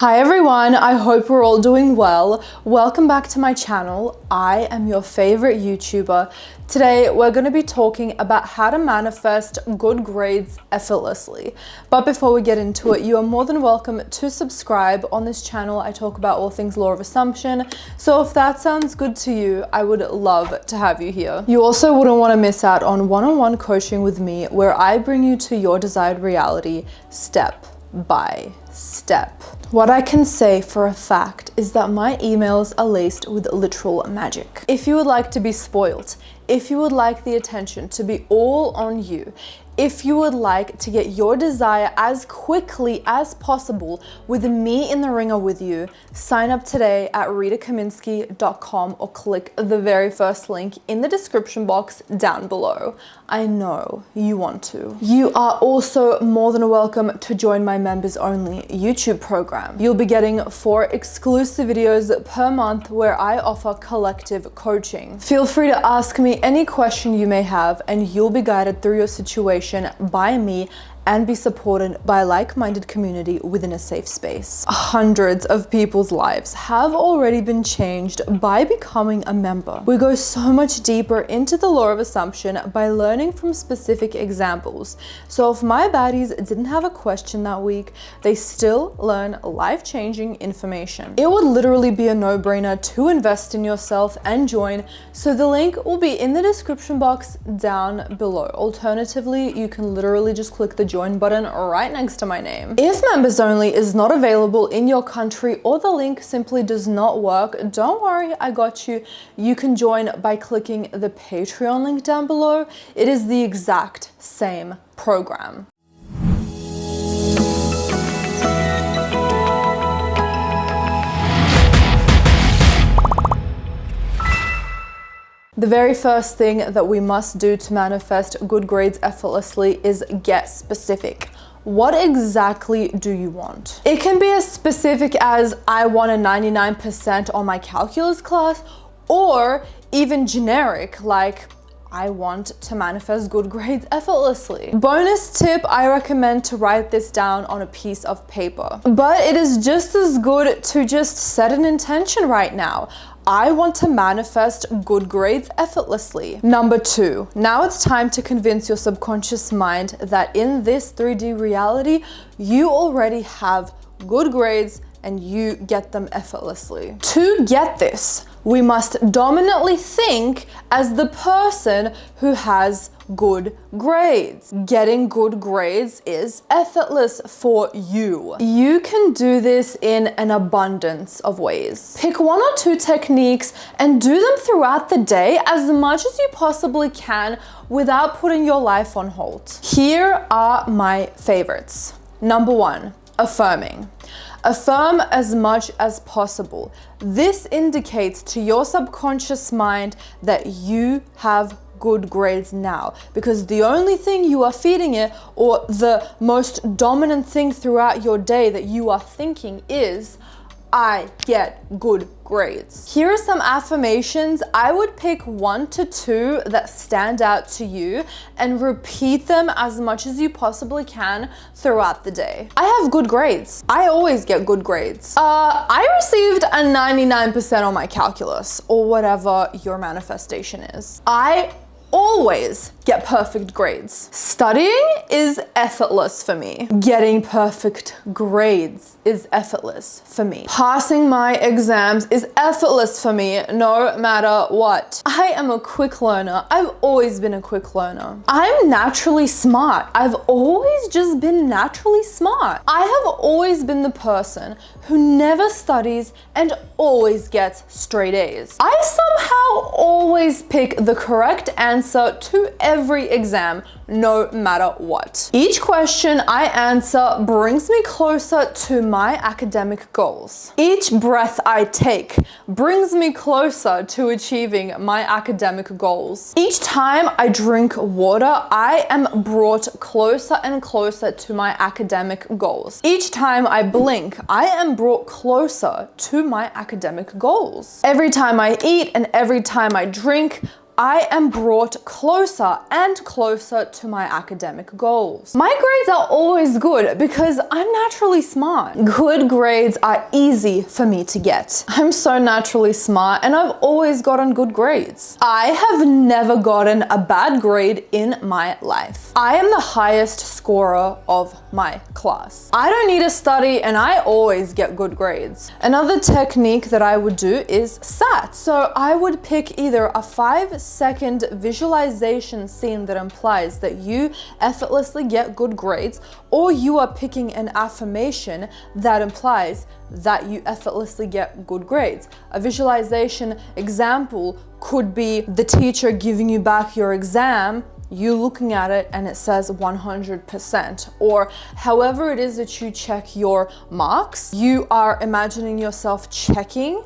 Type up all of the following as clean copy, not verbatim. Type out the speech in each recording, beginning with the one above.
Hi everyone, I hope we're all doing well. Welcome back to my channel. I am your favorite YouTuber. Today we're going to be talking about how to manifest good grades effortlessly. But before we get into it, you are more than welcome to subscribe. On this channel I talk about all things law of assumption, so if that sounds good to you, I would love to have you here. You also wouldn't want to miss out on one-on-one coaching with me, where I bring you to your desired reality step by step. What I can say for a fact is that my emails are laced with literal magic. If you would like to be spoiled, if you would like the attention to be all on you, if you would like to get your desire as quickly as possible with me in the ringer with you, sign up today at RitaKaminski.com or click the very first link in the description box down below. I know you want to. You are also more than welcome to join my members only YouTube program. You'll be getting 4 exclusive videos per month where I offer collective coaching. Feel free to ask me any question you may have and you'll be guided through your situation by me and be supported by a like-minded community within a safe space. Hundreds of people's lives have already been changed by becoming a member. We go so much deeper into the law of assumption by learning from specific examples. So if my baddies didn't have a question that week, they still learn life-changing information. It would literally be a no-brainer to invest in yourself and join, so the link will be in the description box down below. Alternatively, you can literally just click the join button right next to my name. If members only is not available in your country or the link simply does not work, don't worry, I got you. You can join by clicking the Patreon link down below. It is the exact same program. The very first thing that we must do to manifest good grades effortlessly is get specific. What exactly do you want? It can be as specific as I want a 99% on my calculus class, or even generic like I want to manifest good grades effortlessly. Bonus tip, I recommend to write this down on a piece of paper. But it is just as good to just set an intention right now. I want to manifest good grades effortlessly. Number 2, now it's time to convince your subconscious mind that in this 3D reality, you already have good grades and you get them effortlessly. To get this, we must dominantly think as the person who has good grades. Getting good grades is effortless for you. You can do this in an abundance of ways. Pick 1 or 2 techniques and do them throughout the day as much as you possibly can without putting your life on hold. Here are my favorites. Number 1, affirming. Affirm as much as possible. This indicates to your subconscious mind that you have good grades now, because the only thing you are feeding it, or the most dominant thing throughout your day that you are thinking, is I get good grades. Here are some affirmations. I would pick 1 to 2 that stand out to you and repeat them as much as you possibly can throughout the day. I have good grades. I always get good grades. I received a 99% on my calculus, or whatever your manifestation is. I always get perfect grades. Studying is effortless for me. Getting perfect grades is effortless for me. Passing my exams is effortless for me, no matter what. I am a quick learner. I've always been a quick learner. I'm naturally smart. I've always just been naturally smart. I have always been the person who never studies and always gets straight A's. I somehow always pick the correct answer to every exam, no matter what. Each question I answer brings me closer to my academic goals. Each breath I take brings me closer to achieving my academic goals. Each time I drink water, I am brought closer and closer to my academic goals. Each time I blink, I am brought closer to my academic goals. Every time I eat and every time I drink, I am brought closer and closer to my academic goals. My grades are always good because I'm naturally smart. Good grades are easy for me to get. I'm so naturally smart and I've always gotten good grades. I have never gotten a bad grade in my life. I am the highest scorer of my class. I don't need to study and I always get good grades. Another technique that I would do is SAT. So I would pick either a 5-second visualization scene that implies that you effortlessly get good grades, or you are picking an affirmation that implies that you effortlessly get good grades. A visualization example could be the teacher giving you back your exam, you looking at it and it says 100%, or however it is that you check your marks, you are imagining yourself checking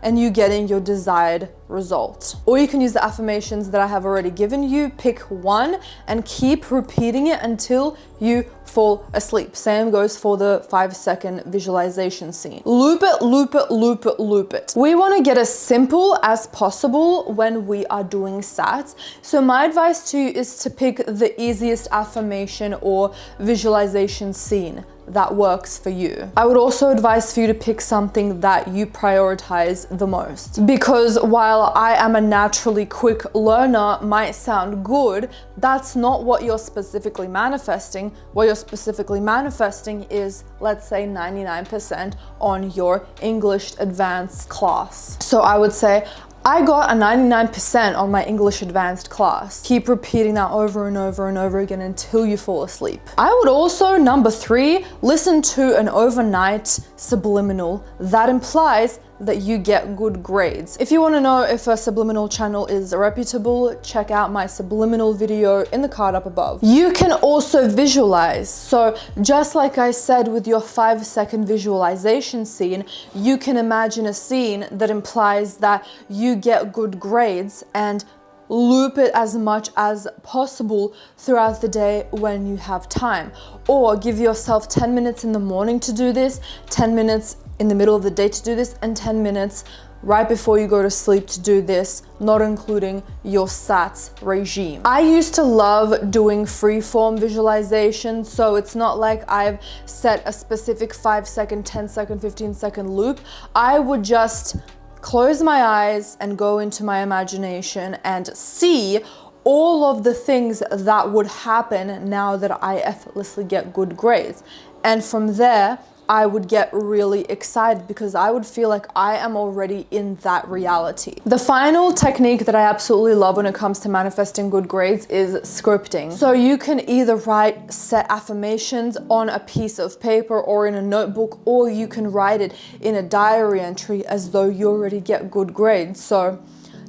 and you getting your desired result. Or you can use the affirmations that I have already given you, pick one and keep repeating it until you fall asleep. Same goes for the 5-second visualization scene. Loop it, loop it, loop it, loop it. We want to get as simple as possible when we are doing SATs. So my advice to you is to pick the easiest affirmation or visualization scene that works for you. I would also advise for you to pick something that you prioritize the most, because while I am a naturally quick learner might sound good, that's not what you're specifically manifesting. What you're specifically manifesting is, let's say, 99% on your English advanced class. So I would say, I got a 99% on my English advanced class. Keep repeating that over and over and over again until you fall asleep. I would also, number 3, listen to an overnight subliminal that implies that you get good grades. If you want to know if a subliminal channel is reputable, check out my subliminal video in the card up above. You can also visualize. So just like I said with your 5-second visualization scene, you can imagine a scene that implies that you get good grades and loop it as much as possible throughout the day when you have time. Or give yourself 10 minutes in the morning to do this, 10 minutes in the middle of the day to do this, and 10 minutes right before you go to sleep to do this, not including your SATs regime. I used to love doing freeform visualization, so it's not like I've set a specific 5-second, 10-second, 15-second loop. I would just close my eyes and go into my imagination and see all of the things that would happen now that I effortlessly get good grades. And from there, I would get really excited because I would feel like I am already in that reality. The final technique that I absolutely love when it comes to manifesting good grades is scripting. So you can either write set affirmations on a piece of paper or in a notebook, or you can write it in a diary entry as though you already get good grades. So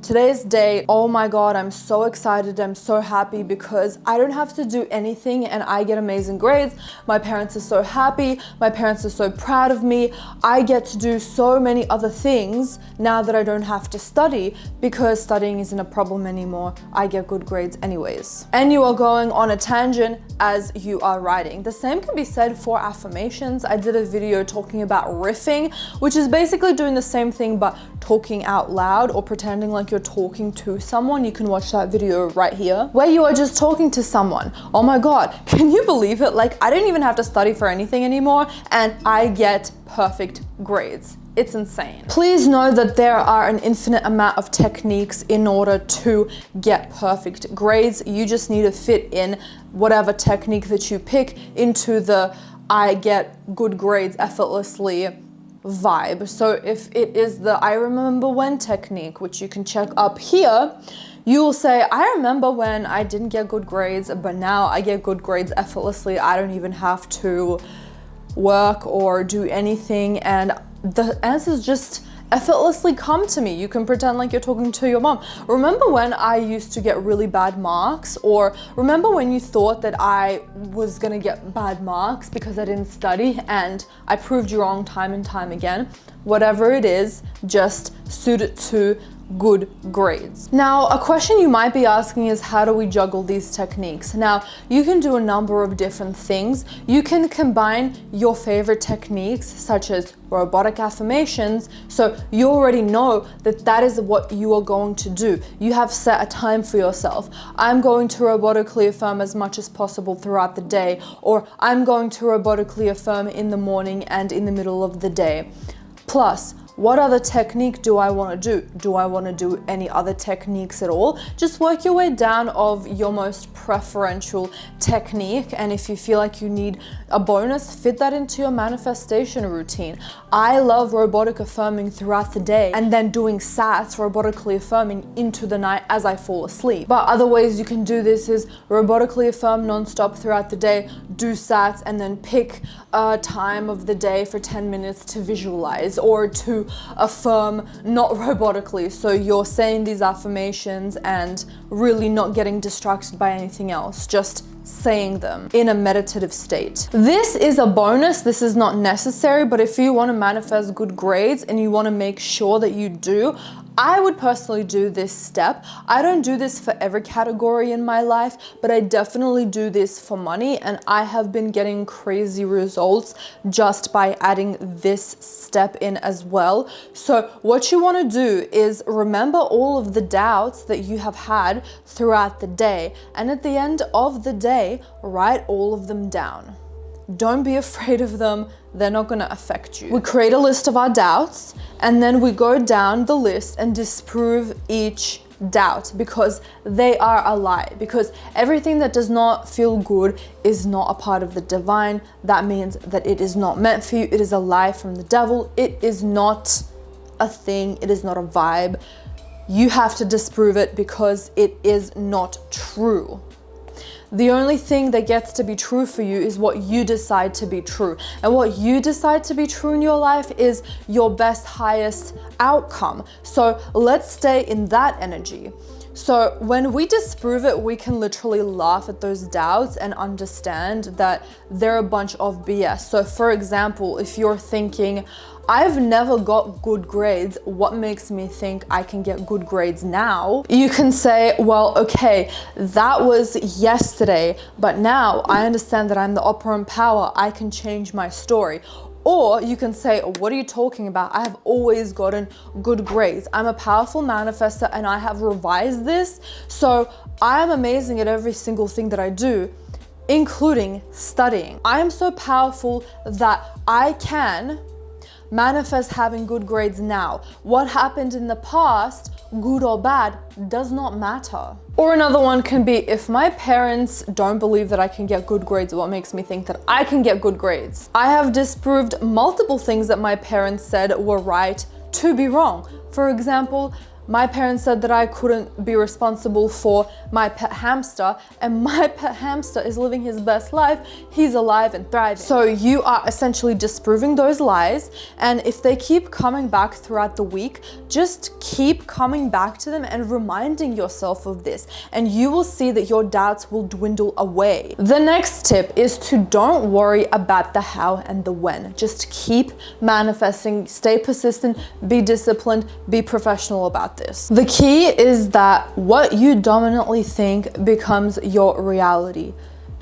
today's day, oh my God, I'm so excited, I'm so happy because I don't have to do anything and I get amazing grades. My parents are so happy, my parents are so proud of me. I get to do so many other things now that I don't have to study because studying isn't a problem anymore. I get good grades anyways. And you are going on a tangent as you are writing. The same can be said for affirmations. I did a video talking about riffing, which is basically doing the same thing but talking out loud or pretending like you're talking to someone. You can watch that video right here where you are just talking to someone. Oh my God, can you believe it? Like, I don't even have to study for anything anymore and I get perfect grades. It's insane. Please know that there are an infinite amount of techniques in order to get perfect grades. You just need to fit in whatever technique that you pick into the I get good grades effortlessly vibe. So if it is the I remember when technique, which you can check up here, you will say, I remember when I didn't get good grades, but now I get good grades effortlessly. I don't even have to work or do anything, and the answers just effortlessly come to me. You can pretend like you're talking to your mom. Remember when I used to get really bad marks? Or remember when you thought that I was gonna get bad marks because I didn't study and I proved you wrong time and time again? Whatever it is, just suit it to good grades. Now, a question you might be asking is, how do we juggle these techniques? Now, you can do a number of different things. You can combine your favorite techniques, such as robotic affirmations, so you already know that that is what you are going to do. You have set a time for yourself. I'm going to robotically affirm as much as possible throughout the day, or I'm going to robotically affirm in the morning and in the middle of the day. Plus, what other technique do I want to do? Do I want to do any other techniques at all? Just work your way down of your most preferential technique, and if you feel like you need a bonus, fit that into your manifestation routine. I love robotic affirming throughout the day and then doing sats, robotically affirming, into the night as I fall asleep. But other ways you can do this is robotically affirm non-stop throughout the day, do sats, and then pick a time of the day for 10 minutes to visualize or to affirm not robotically. So you're saying these affirmations and really not getting distracted by anything else, just saying them in a meditative state. This is a bonus, this is not necessary, but if you want to manifest good grades and you want to make sure that you do, I would personally do this step. I don't do this for every category in my life, but I definitely do this for money, and I have been getting crazy results just by adding this step in as well. So what you want to do is remember all of the doubts that you have had throughout the day, and at the end of the day, write all of them down. Don't be afraid of them. They're not going to affect you. We create a list of our doubts, and then we go down the list and disprove each doubt, because they are a lie. Because everything that does not feel good is not a part of the divine. That means that it is not meant for you. It is a lie from the devil. It is not a thing. It is not a vibe. You have to disprove it because it is not true. The only thing that gets to be true for you is what you decide to be true. And what you decide to be true in your life is your best, highest outcome. So let's stay in that energy. So when we disprove it, we can literally laugh at those doubts and understand that they're a bunch of BS. So for example, if you're thinking, I've never got good grades, what makes me think I can get good grades now? You can say, well, okay, that was yesterday, but now I understand that I'm the operant power. I can change my story. Or you can say, what are you talking about? I have always gotten good grades. I'm a powerful manifestor and I have revised this. So I am amazing at every single thing that I do, including studying. I am so powerful that I can manifest having good grades now. What happened in the past, good or bad, does not matter. Or another one can be, if my parents don't believe that I can get good grades, what makes me think that I can get good grades? I have disproved multiple things that my parents said were right to be wrong. For example, my parents said that I couldn't be responsible for my pet hamster, and my pet hamster is living his best life. He's alive and thriving. So you are essentially disproving those lies, and if they keep coming back throughout the week, just keep coming back to them and reminding yourself of this, and you will see that your doubts will dwindle away. The next tip is to don't worry about the how and the when. Just keep manifesting, stay persistent, be disciplined, be professional about this. The key is that what you dominantly think becomes your reality,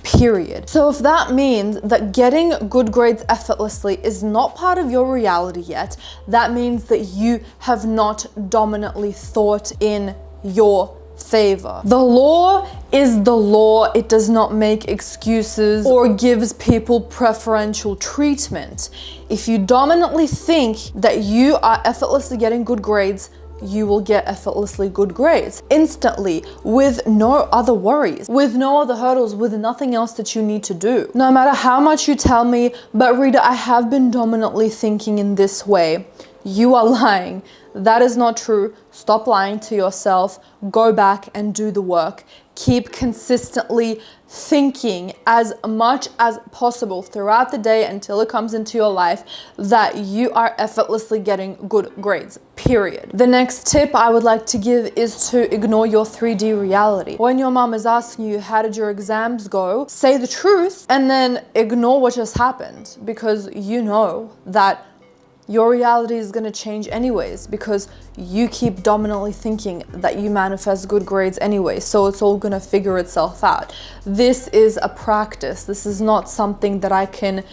period. So if that means that getting good grades effortlessly is not part of your reality yet, that means that you have not dominantly thought in your favor. The law is the law. It does not make excuses or gives people preferential treatment. If you dominantly think that you are effortlessly getting good grades, you will get effortlessly good grades instantly, with no other worries, with no other hurdles, with nothing else that you need to do. No matter how much you tell me, but Rita, I have been dominantly thinking in this way, you are lying. That is not true. Stop lying to yourself. Go back and do the work. Keep consistently thinking as much as possible throughout the day until it comes into your life that you are effortlessly getting good grades, period. The next tip I would like to give is to ignore your 3D reality. When your mom is asking you, how did your exams go? Say the truth and then ignore what just happened, because you know that your reality is going to change anyways, because you keep dominantly thinking that you manifest good grades anyway. So it's all going to figure itself out. This is a practice. This is not something that I can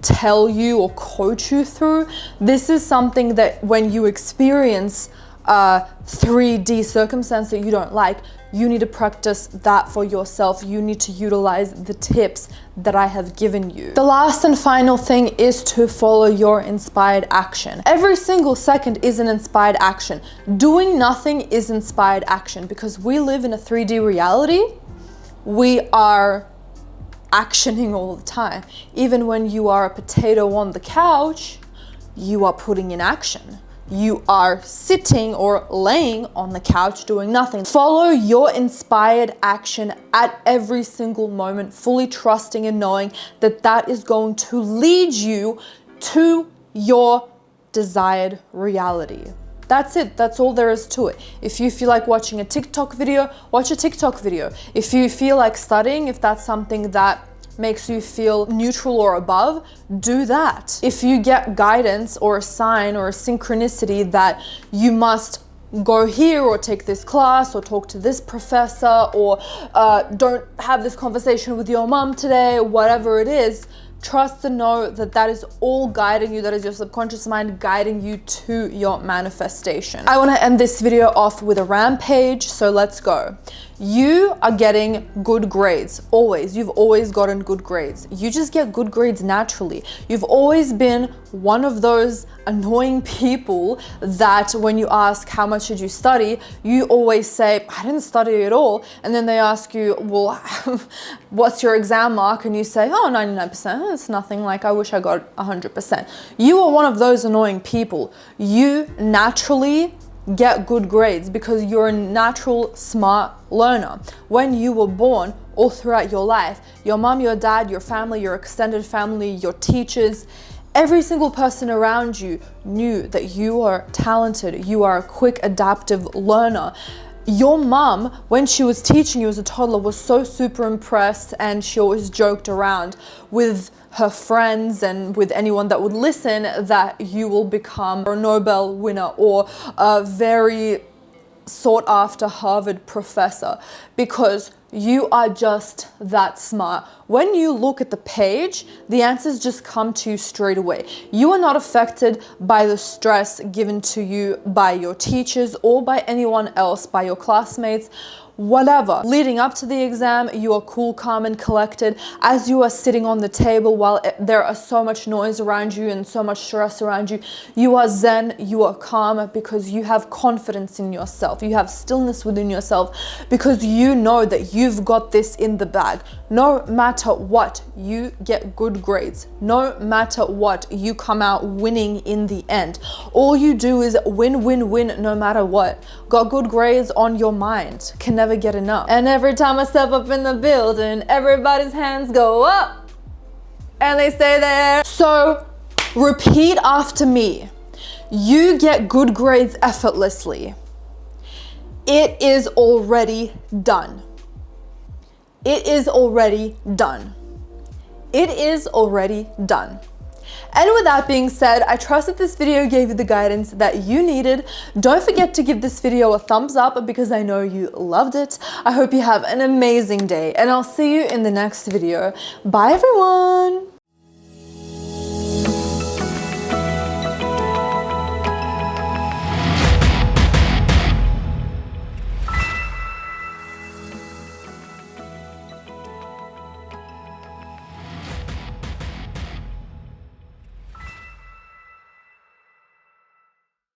tell you or coach you through. This is something that when you experience a 3D circumstance that you don't like, you need to practice that for yourself. You need to utilize the tips that I have given you. The last and final thing is to follow your inspired action. Every single second is an inspired action. Doing nothing is inspired action, because we live in a 3D reality. We are actioning all the time. Even when you are a potato on the couch, you are putting in action. You are sitting or laying on the couch doing nothing. Follow your inspired action at every single moment, fully trusting and knowing that that is going to lead you to your desired reality. That's it. That's all there is to it. If you feel like watching a TikTok video, watch a TikTok video. If you feel like studying, if that's something that makes you feel neutral or above, do that. If you get guidance or a sign or a synchronicity that you must go here or take this class or talk to this professor or don't have this conversation with your mom today, whatever it is, trust and know that that is all guiding you. That is your subconscious mind guiding you to your manifestation. I want to end this video off with a rampage, so let's go. You are getting good grades, always. You've always gotten good grades. You just get good grades naturally. You've always been one of those annoying people that when you ask how much did you study, you always say, I didn't study at all. And then they ask you, well, what's your exam mark? And you say, oh, 99%. It's nothing, like I wish I got 100%. You are one of those annoying people. You naturally get good grades because you're a natural smart learner. When you were born, all throughout your life, your mom, your dad, your family, your extended family, your teachers, every single person around you knew that you are talented, you are a quick adaptive learner. Your mom, when she was teaching you as a toddler, was so super impressed, and she always joked around with her friends and with anyone that would listen that you will become a Nobel winner or a very sought after Harvard professor, because you are just that smart. When you look at the page, the answers just come to you straight away. You are not affected by the stress given to you by your teachers or by anyone else, by your classmates, whatever. Leading up to the exam, you are cool, calm, and collected. As you are sitting on the table while there are so much noise around you and so much stress around you, you are zen, you are calm, because you have confidence in yourself. You have stillness within yourself because you know that you've got this in the bag. No matter what, you get good grades. No matter what, you come out winning in the end. All you do is win, win, win, no matter what. Got good grades on your mind. Can never get enough. And every time I step up in the building, everybody's hands go up and they stay there. So repeat after me. You get good grades effortlessly. It is already done. It is already done. It is already done. And with that being said, I trust that this video gave you the guidance that you needed. Don't forget to give this video a thumbs up because I know you loved it. I hope you have an amazing day, and I'll see you in the next video. Bye everyone.